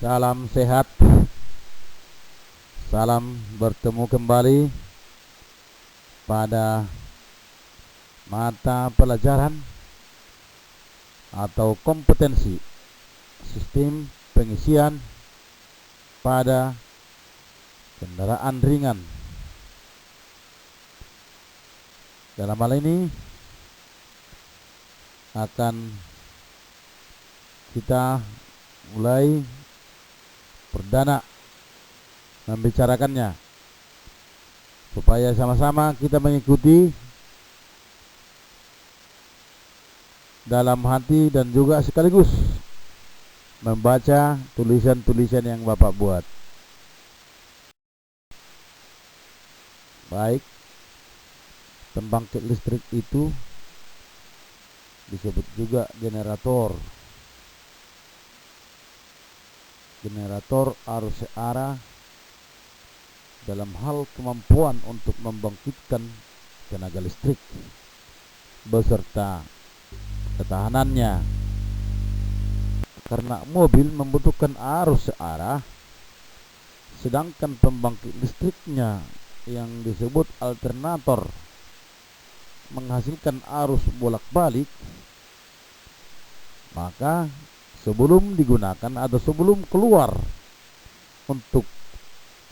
Salam sehat, salam bertemu kembali pada mata pelajaran atau kompetensi sistem pengisian pada kendaraan ringan. Dalam hal ini akan kita mulai perdana membicarakannya supaya sama-sama kita mengikuti dalam hati dan juga sekaligus membaca tulisan-tulisan yang Bapak buat. Baik, pembangkit listrik itu disebut juga generator. Generator arus searah dalam hal kemampuan untuk membangkitkan tenaga listrik beserta ketahanannya. Karena mobil membutuhkan arus searah, sedangkan pembangkit listriknya yang disebut alternator menghasilkan arus bolak-balik, maka sebelum digunakan atau sebelum keluar untuk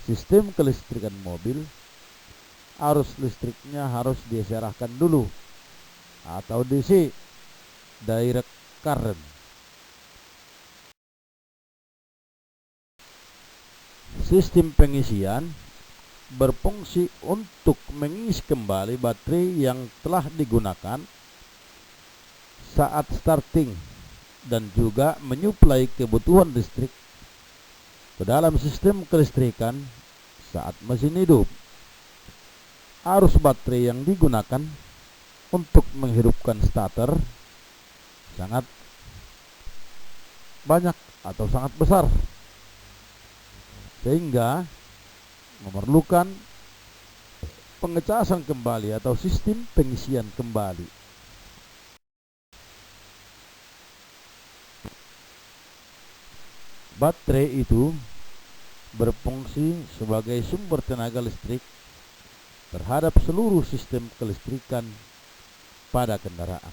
sistem kelistrikan mobil, arus listriknya harus diserahkan dulu atau DC, direct current. Sistem pengisian berfungsi untuk mengisi kembali baterai yang telah digunakan saat starting dan juga menyuplai kebutuhan listrik ke dalam sistem kelistrikan saat mesin hidup. Arus baterai yang digunakan untuk menghidupkan starter sangat banyak atau sangat besar, sehingga memerlukan pengecasan kembali atau sistem pengisian kembali. Baterai itu berfungsi sebagai sumber tenaga listrik terhadap seluruh sistem kelistrikan pada kendaraan.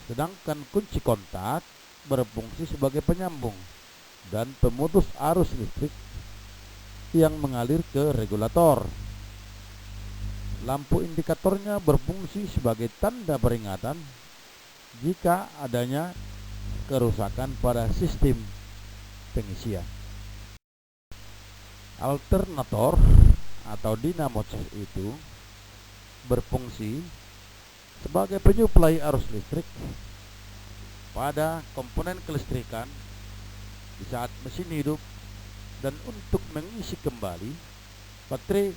Sedangkan kunci kontak berfungsi sebagai penyambung dan pemutus arus listrik yang mengalir ke regulator. Lampu indikatornya berfungsi sebagai tanda peringatan jika adanya kerusakan pada sistem pengisian. Alternator atau dinamo charge itu berfungsi sebagai penyuplai arus listrik pada komponen kelistrikan di saat mesin hidup dan untuk mengisi kembali baterai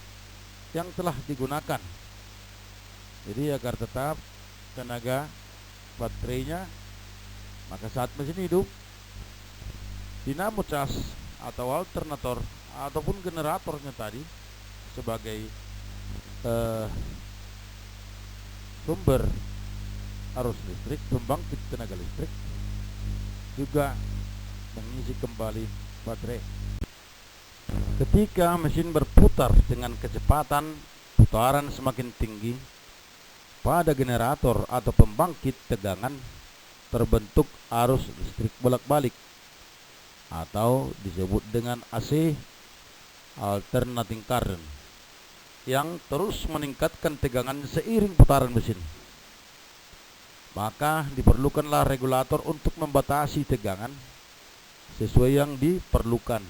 yang telah digunakan. Jadi agar tetap tenaga baterainya, maka saat mesin hidup, dinamo charge atau alternator ataupun generatornya tadi sebagai sumber arus listrik, pembangkit tenaga listrik, juga mengisi kembali baterai. Ketika mesin berputar dengan kecepatan putaran semakin tinggi, pada generator atau pembangkit tegangan terbentuk arus listrik bolak-balik atau disebut dengan AC, alternating current, yang terus meningkatkan tegangan seiring putaran mesin. Maka diperlukanlah regulator untuk membatasi tegangan sesuai yang diperlukan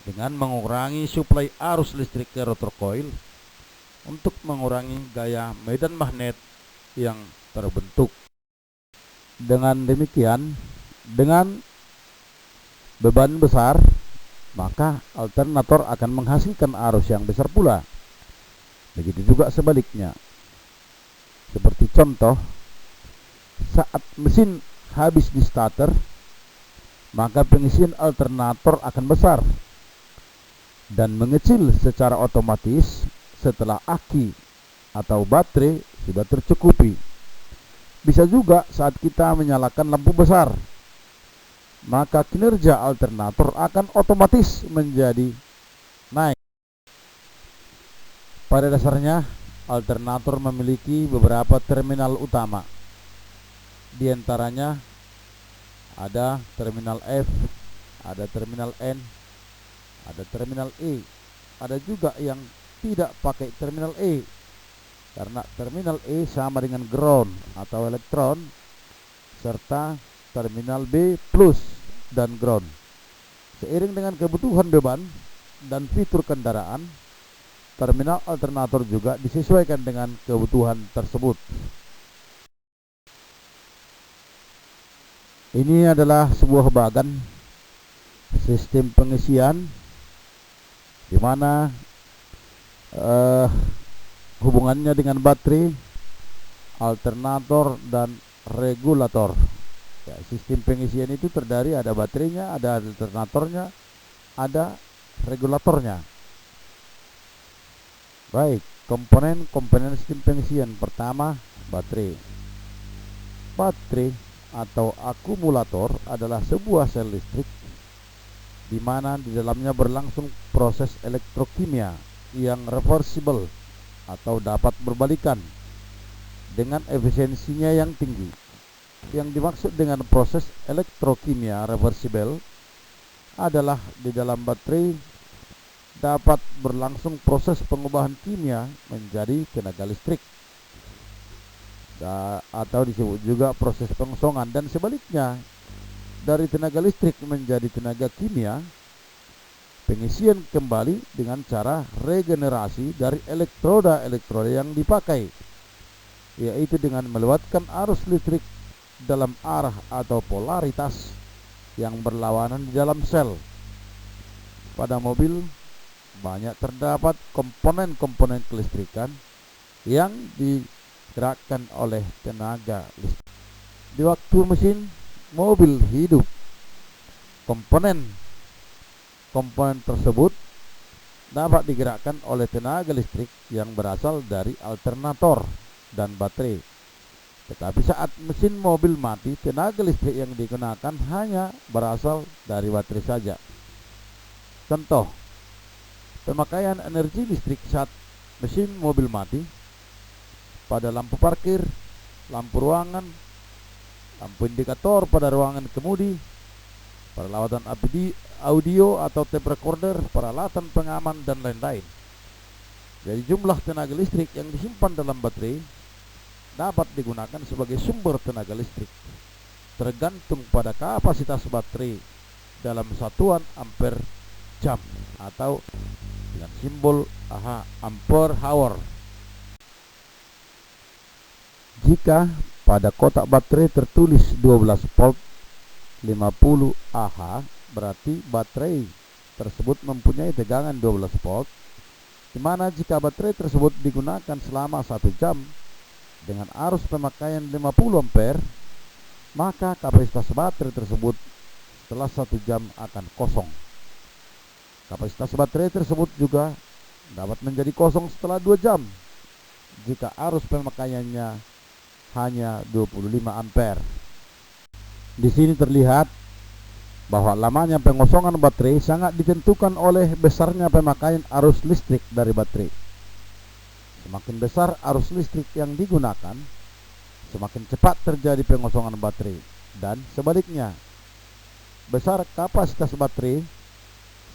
dengan mengurangi suplai arus listrik ke rotor coil untuk mengurangi gaya medan magnet yang terbentuk. Dengan demikian, dengan beban besar, maka alternator akan menghasilkan arus yang besar pula. Begitu juga sebaliknya. Seperti contoh, saat mesin habis di starter, maka pengisian alternator akan besar dan mengecil secara otomatis setelah aki atau baterai sudah tercukupi. Bisa juga saat kita menyalakan lampu besar, maka kinerja alternator akan otomatis menjadi naik. Pada dasarnya, alternator memiliki beberapa terminal utama. Di antaranya ada terminal F, ada terminal N, ada terminal E. Ada juga yang tidak pakai terminal E, karena terminal E sama dengan ground atau elektron, serta terminal B plus dan ground. Seiring dengan kebutuhan beban dan fitur kendaraan, terminal alternator juga disesuaikan dengan kebutuhan tersebut. Ini adalah sebuah bagan sistem pengisian di mana hubungannya dengan baterai, alternator, dan regulator. Ya, sistem pengisian itu terdiri ada baterainya, ada alternatornya, ada regulatornya. Baik, komponen sistem pengisian. Pertama, baterai. Baterai atau akumulator adalah sebuah sel listrik di mana di dalamnya berlangsung proses elektrokimia yang reversible atau dapat berbalikan dengan efisiensinya yang tinggi. Yang dimaksud dengan proses elektrokimia reversible adalah di dalam baterai dapat berlangsung proses pengubahan kimia menjadi tenaga listrik, atau disebut juga proses pengosongan, dan sebaliknya, dari tenaga listrik menjadi tenaga kimia, pengisian kembali dengan cara regenerasi dari elektroda yang dipakai, yaitu dengan melewatkan arus listrik dalam arah atau polaritas yang berlawanan di dalam sel. Pada mobil banyak terdapat komponen-komponen kelistrikan yang digerakkan oleh tenaga listrik. Di waktu mesin mobil hidup, komponen tersebut dapat digerakkan oleh tenaga listrik yang berasal dari alternator dan baterai. Tetapi saat mesin mobil mati, tenaga listrik yang digunakan hanya berasal dari baterai saja. Contoh, pemakaian energi listrik saat mesin mobil mati pada lampu parkir, lampu ruangan, lampu indikator pada ruangan kemudi, peralatan audio atau tape recorder, peralatan pengaman, dan lain-lain. Jadi jumlah tenaga listrik yang disimpan dalam baterai dapat digunakan sebagai sumber tenaga listrik tergantung pada kapasitas baterai dalam satuan ampere jam atau dengan simbol ampere hour. Jika pada kotak baterai tertulis 12 volt 50 Ah, berarti baterai tersebut mempunyai tegangan 12 volt, di mana jika baterai tersebut digunakan selama 1 jam dengan arus pemakaian 50 ampere, maka kapasitas baterai tersebut setelah 1 jam akan kosong. Kapasitas baterai tersebut juga dapat menjadi kosong setelah 2 jam jika arus pemakaiannya hanya 25 ampere. Di sini terlihat bahwa lamanya pengosongan baterai sangat ditentukan oleh besarnya pemakaian arus listrik dari baterai. Semakin besar arus listrik yang digunakan, semakin cepat terjadi pengosongan baterai, dan sebaliknya. Besar kapasitas baterai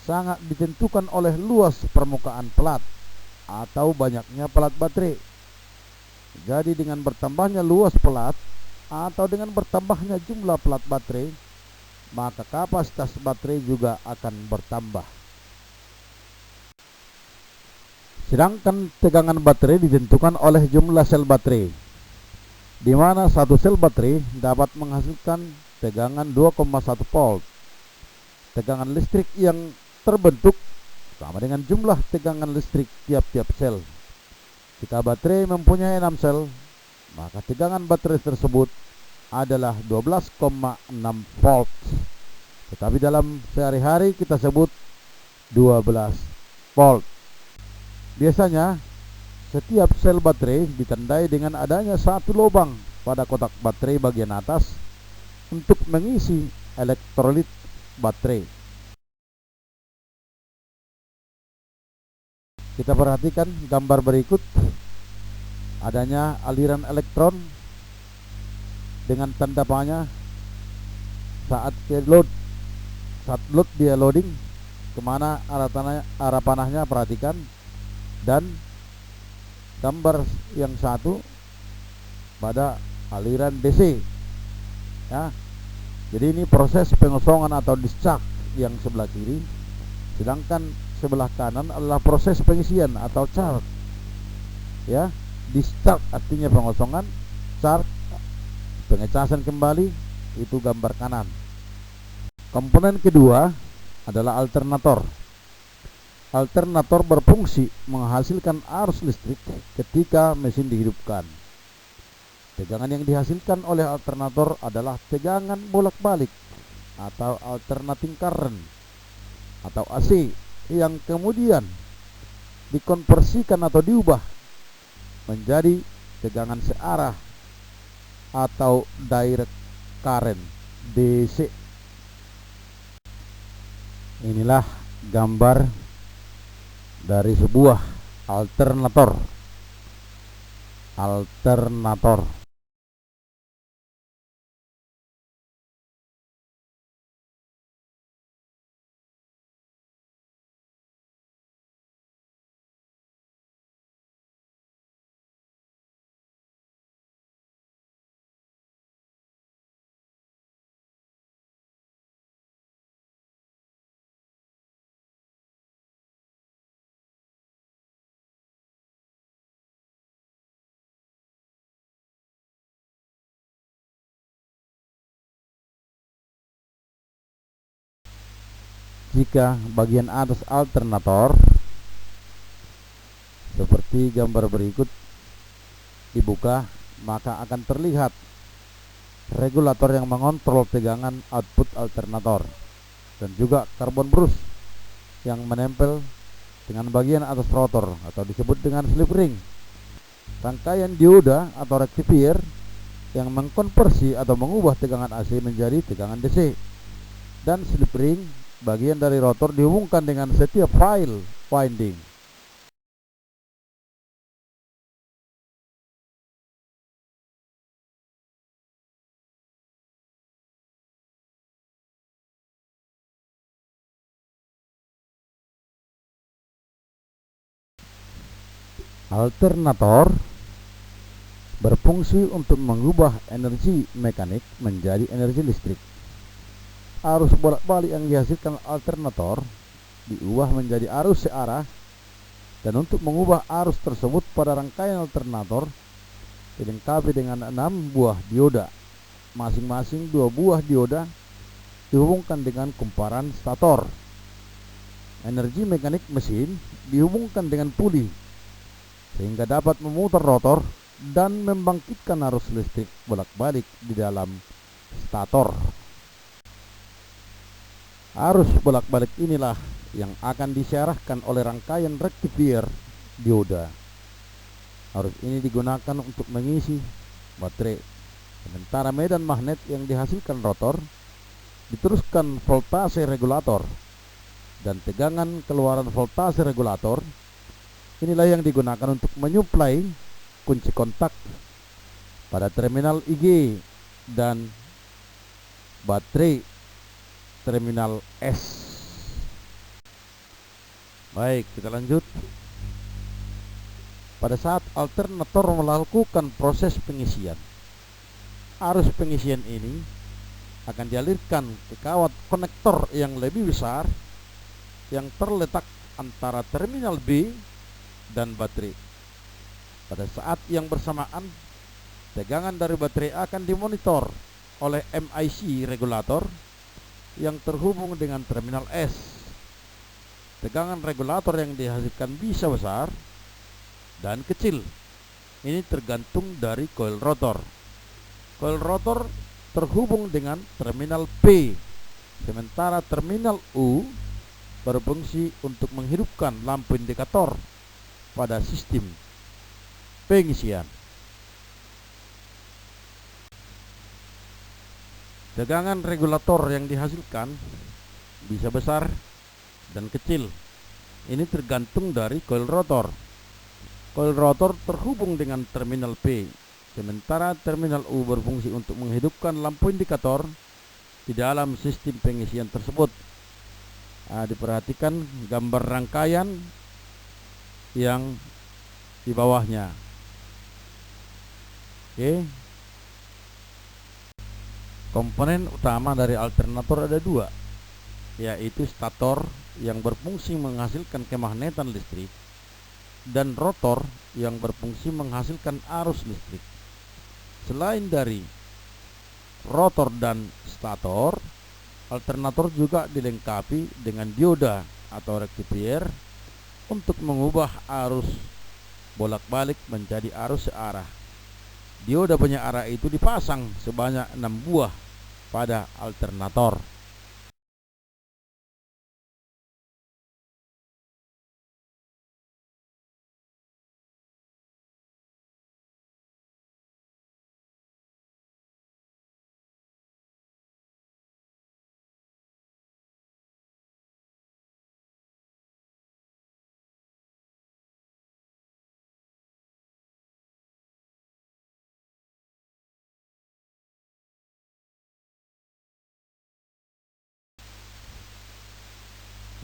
sangat ditentukan oleh luas permukaan pelat atau banyaknya pelat baterai. Jadi dengan bertambahnya luas pelat atau dengan bertambahnya jumlah pelat baterai, maka kapasitas baterai juga akan bertambah. Sedangkan tegangan baterai ditentukan oleh jumlah sel baterai, di mana satu sel baterai dapat menghasilkan tegangan 2,1 volt. Tegangan listrik yang terbentuk sama dengan jumlah tegangan listrik tiap-tiap sel. Jika baterai mempunyai 6 sel, maka tegangan baterai tersebut adalah 12,6 volt. Tetapi dalam sehari-hari kita sebut 12 volt. Biasanya setiap sel baterai ditandai dengan adanya satu lubang pada kotak baterai bagian atas untuk mengisi elektrolit baterai. Kita perhatikan gambar berikut, adanya aliran elektron dengan tanda panah saat load dia loading, kemana arah panahnya perhatikan. Dan gambar yang satu pada aliran DC ya. Jadi ini proses pengosongan atau discharge yang sebelah kiri, sedangkan sebelah kanan adalah proses pengisian atau charge ya. Discharge artinya pengosongan, charge pengecasan kembali, itu gambar kanan. Komponen kedua adalah alternator. Alternator berfungsi menghasilkan arus listrik ketika mesin dihidupkan. Tegangan yang dihasilkan oleh alternator adalah tegangan bolak-balik atau alternating current atau AC, yang kemudian dikonversikan atau diubah menjadi tegangan searah atau direct current DC. Inilah gambar dari sebuah alternator. Jika bagian atas alternator seperti gambar berikut dibuka, maka akan terlihat regulator yang mengontrol tegangan output alternator dan juga karbon brus yang menempel dengan bagian atas rotor atau disebut dengan slip ring. Rangkaian dioda atau rectifier yang mengkonversi atau mengubah tegangan AC menjadi tegangan DC, dan slip ring bagian dari rotor dihubungkan dengan setiap file winding. Alternator berfungsi untuk mengubah energi mekanik menjadi energi listrik. Arus bolak-balik yang dihasilkan alternator diubah menjadi arus searah, dan untuk mengubah arus tersebut pada rangkaian alternator dilengkapi dengan 6 buah dioda. Masing-masing 2 buah dioda dihubungkan dengan kumparan stator. Energi mekanik mesin dihubungkan dengan puli sehingga dapat memutar rotor dan membangkitkan arus listrik bolak-balik di dalam stator. Arus bolak-balik inilah yang akan disiarahkan oleh rangkaian rectifier dioda. Arus ini digunakan untuk mengisi baterai, sementara medan magnet yang dihasilkan rotor diteruskan voltase regulator, dan tegangan keluaran voltase regulator inilah yang digunakan untuk menyuplai kunci kontak pada terminal IG dan baterai terminal S. Baik, kita lanjut. Pada saat alternator melakukan proses pengisian, arus pengisian ini akan dialirkan ke kawat konektor yang lebih besar yang terletak antara terminal B dan baterai. Pada saat yang bersamaan, tegangan dari baterai akan dimonitor oleh MIC regulator yang terhubung dengan terminal S. Tegangan regulator yang dihasilkan bisa besar dan kecil. Ini tergantung dari coil rotor. Coil rotor terhubung dengan terminal P, sementara terminal U berfungsi untuk menghidupkan lampu indikator pada sistem pengisian. Tegangan regulator yang dihasilkan bisa besar dan kecil. Ini tergantung dari coil rotor. Coil rotor terhubung dengan terminal P, sementara terminal U berfungsi untuk menghidupkan lampu indikator di dalam sistem pengisian tersebut. Diperhatikan gambar rangkaian yang di bawahnya. Oke. Komponen utama dari alternator ada dua, yaitu stator yang berfungsi menghasilkan kemagnetan listrik dan rotor yang berfungsi menghasilkan arus listrik. Selain dari rotor dan stator, alternator juga dilengkapi dengan dioda atau rectifier untuk mengubah arus bolak-balik menjadi arus searah. Dioda banyak arah itu dipasang sebanyak 6 buah pada alternator.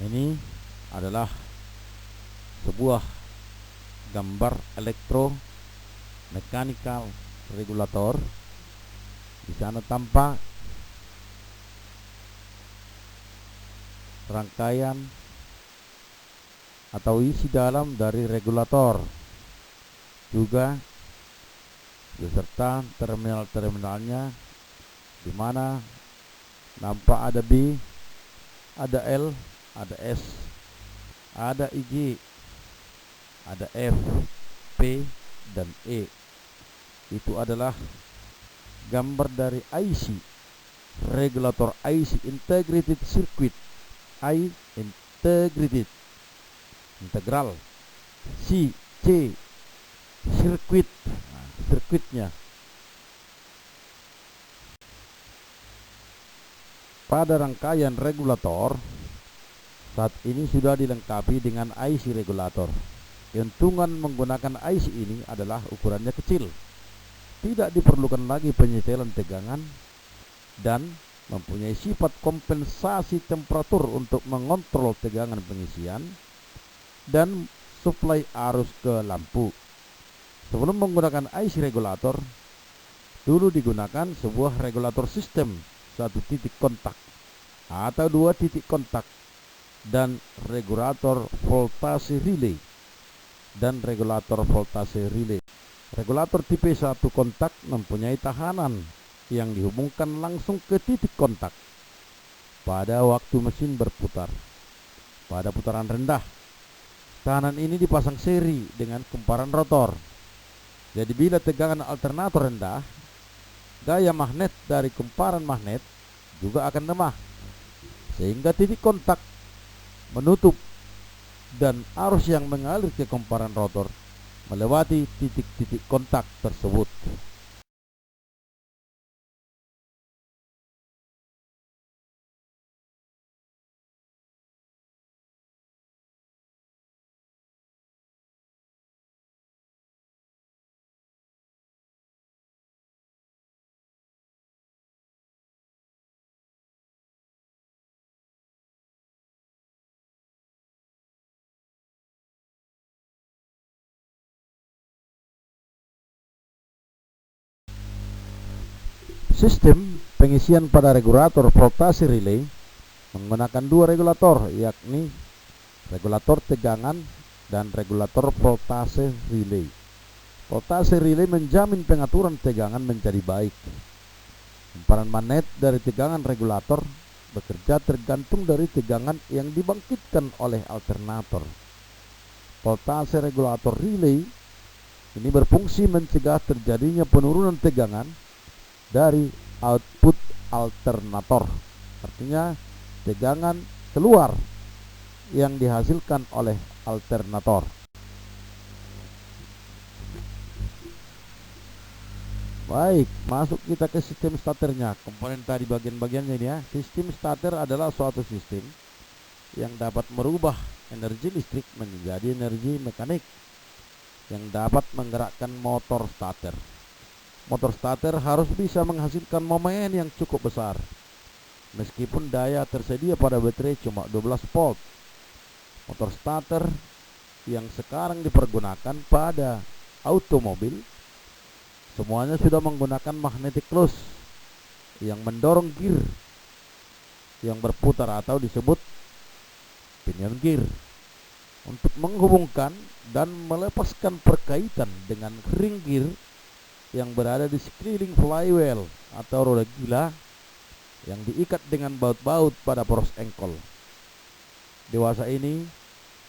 Ini adalah sebuah gambar elektromechanical regulator. Di sana tampak rangkaian atau isi dalam dari regulator, juga beserta terminal-terminalnya, di mana nampak ada B, ada L, ada S, ada IG, ada F, P, dan E. Itu adalah gambar dari IC, regulator IC, integrated circuit, integrated, integral, C, circuit, sirkuitnya. Pada rangkaian regulator saat ini sudah dilengkapi dengan IC regulator. Keuntungan menggunakan IC ini adalah ukurannya kecil, tidak diperlukan lagi penyetelan tegangan, dan mempunyai sifat kompensasi temperatur untuk mengontrol tegangan pengisian dan suplai arus ke lampu. Sebelum menggunakan IC regulator, dulu digunakan sebuah regulator sistem satu titik kontak atau dua titik kontak dan regulator voltase relay dan regulator voltase relay. Regulator tipe 1 kontak mempunyai tahanan yang dihubungkan langsung ke titik kontak pada waktu mesin berputar. Pada putaran rendah, tahanan ini dipasang seri dengan kumparan rotor. Jadi bila tegangan alternator rendah, gaya magnet dari kumparan magnet juga akan lemah, sehingga titik kontak menutup dan arus yang mengalir ke kumparan rotor melewati titik-titik kontak tersebut. Sistem pengisian pada regulator voltase relay menggunakan dua regulator, yakni regulator tegangan dan regulator voltase relay. Voltase relay menjamin pengaturan tegangan menjadi baik. Kumparan magnet dari tegangan regulator bekerja tergantung dari tegangan yang dibangkitkan oleh alternator. Voltase regulator relay ini berfungsi mencegah terjadinya penurunan tegangan dari output alternator, artinya tegangan keluar yang dihasilkan oleh alternator. Baik, masuk kita ke sistem starternya. Komponen tadi bagian-bagiannya ini ya. Sistem starter adalah suatu sistem yang dapat merubah energi listrik menjadi energi mekanik yang dapat menggerakkan motor starter. Motor starter harus bisa menghasilkan momen yang cukup besar, meskipun daya tersedia pada baterai cuma 12 volt. Motor starter yang sekarang dipergunakan pada automobil semuanya sudah menggunakan magnetic close yang mendorong gear yang berputar atau disebut pinion gear untuk menghubungkan dan melepaskan perkaitan dengan ring gear yang berada di sekeliling flywheel atau roda gila yang diikat dengan baut-baut pada poros engkol. Dewasa ini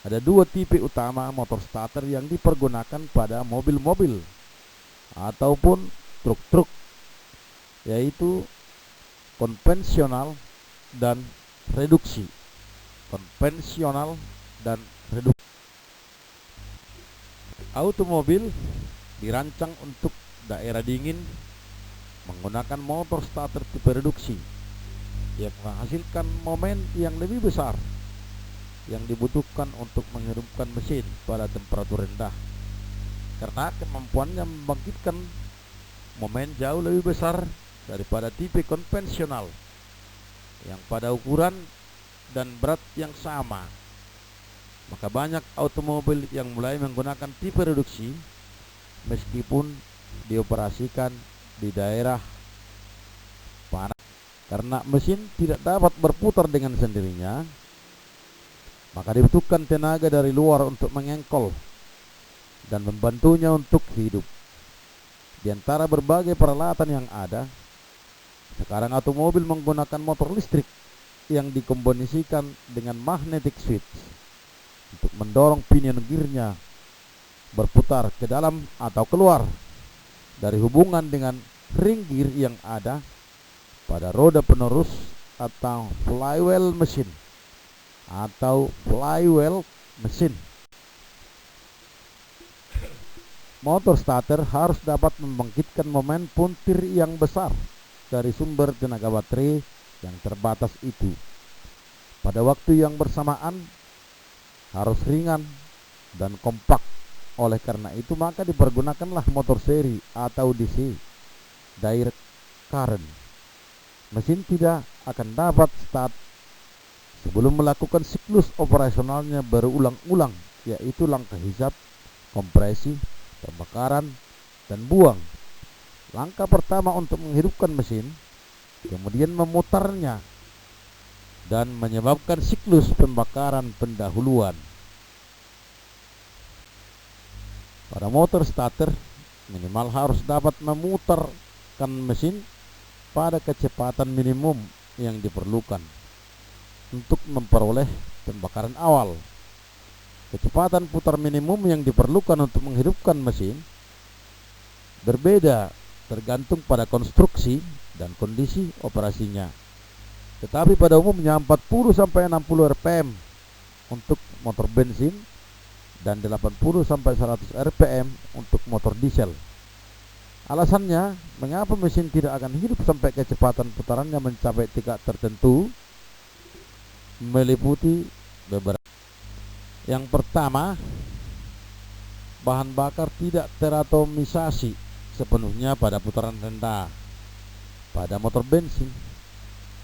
ada dua tipe utama motor starter yang dipergunakan pada mobil-mobil ataupun truk-truk, yaitu konvensional dan reduksi. Konvensional dan reduksi. Automobil dirancang untuk daerah dingin menggunakan motor starter tipe reduksi yang menghasilkan momen yang lebih besar yang dibutuhkan untuk menghidupkan mesin pada temperatur rendah, karena kemampuannya membangkitkan momen jauh lebih besar daripada tipe konvensional yang pada ukuran dan berat yang sama. Maka banyak automobil yang mulai menggunakan tipe reduksi meskipun dioperasikan di daerah panas, karena mesin tidak dapat berputar dengan sendirinya, maka dibutuhkan tenaga dari luar untuk mengengkol dan membantunya untuk hidup. Di antara berbagai peralatan yang ada, sekarang automobil menggunakan motor listrik yang dikombinasikan dengan magnetic switch untuk mendorong pinion gearnya berputar ke dalam atau keluar dari hubungan dengan ring gear yang ada pada roda penerus atau flywheel mesin. Motor starter harus dapat membangkitkan momen puntir yang besar dari sumber tenaga baterai yang terbatas itu pada waktu yang bersamaan, harus ringan dan kompak. Oleh karena itu maka dipergunakanlah motor seri atau DC, direct current. Mesin tidak akan dapat start sebelum melakukan siklus operasionalnya berulang-ulang, yaitu langkah hisap, kompresi, pembakaran, dan buang. Langkah pertama untuk menghidupkan mesin, kemudian memutarnya dan menyebabkan siklus pembakaran pendahuluan. Pada motor starter minimal harus dapat memutarkan mesin pada kecepatan minimum yang diperlukan untuk memperoleh pembakaran awal. Kecepatan putar minimum yang diperlukan untuk menghidupkan mesin berbeda tergantung pada konstruksi dan kondisi operasinya. Tetapi pada umumnya 40 sampai 60 rpm untuk motor bensin dan 80 sampai 100 rpm untuk motor diesel. Alasannya, mengapa mesin tidak akan hidup sampai kecepatan putarannya mencapai tingkat tertentu, meliputi beberapa. Yang pertama, bahan bakar tidak teratomisasi sepenuhnya pada putaran rendah. Pada motor bensin,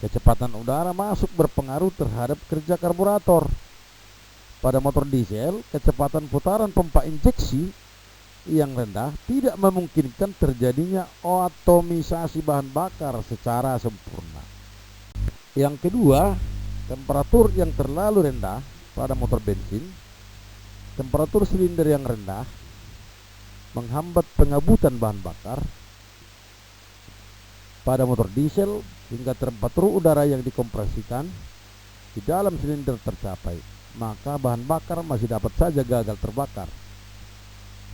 kecepatan udara masuk berpengaruh terhadap kerja karburator. Pada motor diesel, kecepatan putaran pompa injeksi yang rendah tidak memungkinkan terjadinya atomisasi bahan bakar secara sempurna. Yang kedua, temperatur yang terlalu rendah pada motor bensin, temperatur silinder yang rendah menghambat pengabutan bahan bakar. Pada motor diesel, hingga temperatur udara yang dikompresikan di dalam silinder tercapai, maka bahan bakar masih dapat saja gagal terbakar.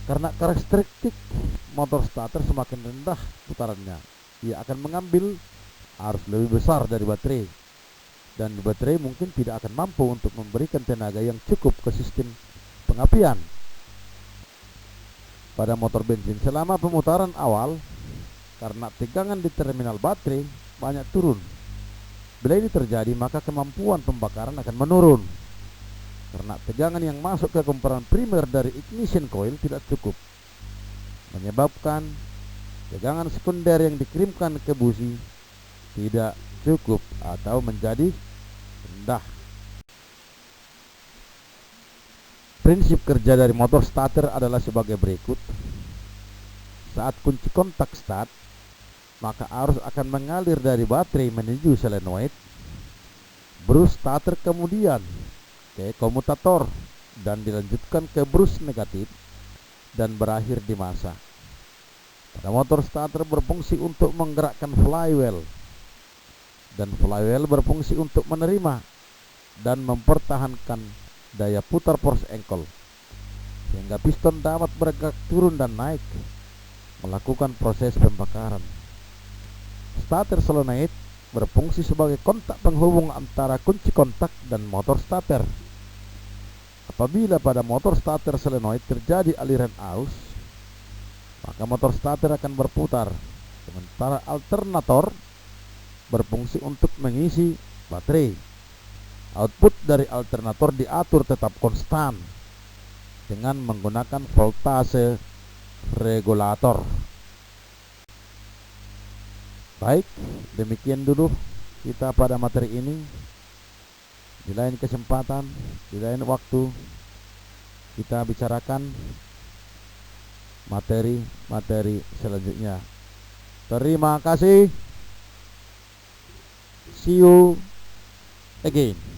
Karena karakteristik motor starter semakin rendah putarannya, ia akan mengambil arus lebih besar dari baterai, dan baterai mungkin tidak akan mampu untuk memberikan tenaga yang cukup ke sistem pengapian. Pada motor bensin, selama pemutaran awal, karena tegangan di terminal baterai banyak turun. Bila ini terjadi, maka kemampuan pembakaran akan menurun karena tegangan yang masuk ke komponen primer dari ignition coil tidak cukup, menyebabkan tegangan sekunder yang dikirimkan ke busi tidak cukup atau menjadi rendah. Prinsip kerja dari motor starter adalah sebagai berikut. Saat kunci kontak start, maka arus akan mengalir dari baterai menuju solenoid, brus starter kemudian ke komutator dan dilanjutkan ke brus negatif dan berakhir di masa. Pada motor starter berfungsi untuk menggerakkan flywheel, dan flywheel berfungsi untuk menerima dan mempertahankan daya putar force ankle sehingga piston dapat bergerak turun dan naik melakukan proses pembakaran. Starter solenoid berfungsi sebagai kontak penghubung antara kunci kontak dan motor starter. Apabila pada motor starter solenoid terjadi aliran arus, maka motor starter akan berputar, sementara alternator berfungsi untuk mengisi baterai. Output dari alternator diatur tetap konstan dengan menggunakan voltase regulator. Baik, demikian dulu kita pada materi ini. Di lain kesempatan, di lain waktu, kita bicarakan materi-materi selanjutnya. Terima kasih. See you again.